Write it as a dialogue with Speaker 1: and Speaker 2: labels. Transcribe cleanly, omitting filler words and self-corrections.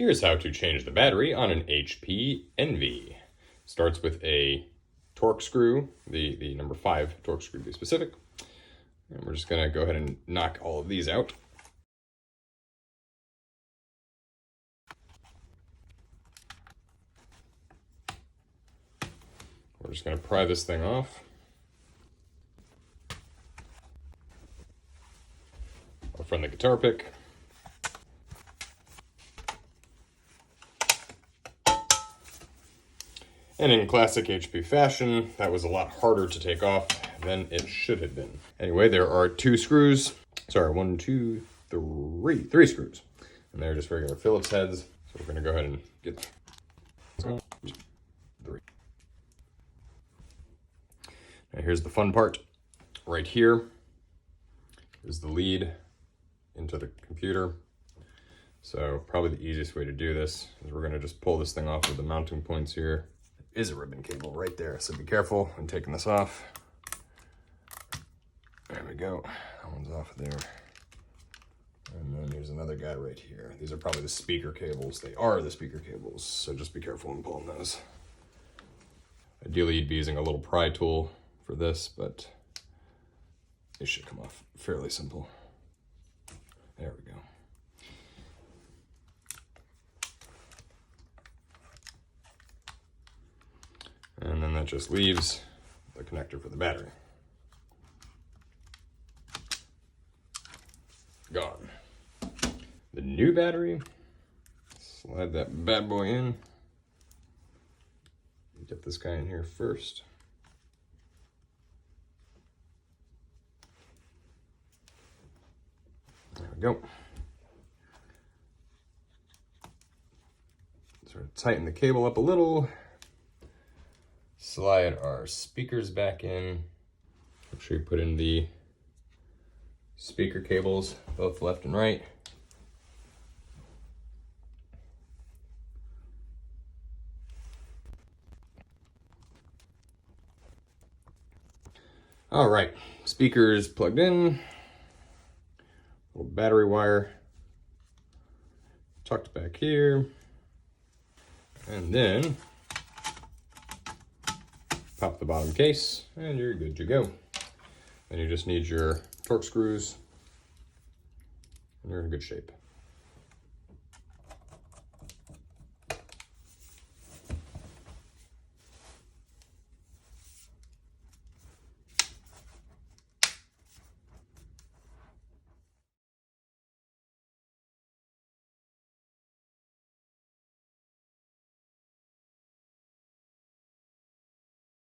Speaker 1: Here's how to change the battery on an HP Envy. Starts with a torque screw, the number 5 torque screw to be specific. And we're just gonna go ahead and knock all of these out. We're just gonna pry this thing off. From the guitar pick. And in classic HP fashion, that was a lot harder to take off than it should have been. Anyway, there are 2 screws. Sorry, 1, 2, 3 screws. And they're just regular Phillips heads. So we're gonna go ahead and get 1, 2, 3. Now here's the fun part. Right here is the lead into the computer. So probably the easiest way to do this is we're gonna just pull this thing off with the mounting points here. There is a ribbon cable right there, so be careful when taking this off. There we go, that one's off there. And then there's another guy right here. These are probably the speaker cables. They are the speaker cables, so just be careful when pulling those. Ideally, you'd be using a little pry tool for this, but it should come off fairly simple. There we go. And then that just leaves the connector for the battery. Gone. The new battery, slide that bad boy in. Get this guy in here first. There we go. Sort of tighten the cable up a little. Slide our speakers back in. Make sure you put in the speaker cables, both left and right. All right, speakers plugged in. Little battery wire tucked back here. And then pop the bottom case and you're good to go. Then you just need your torque screws and you're in good shape.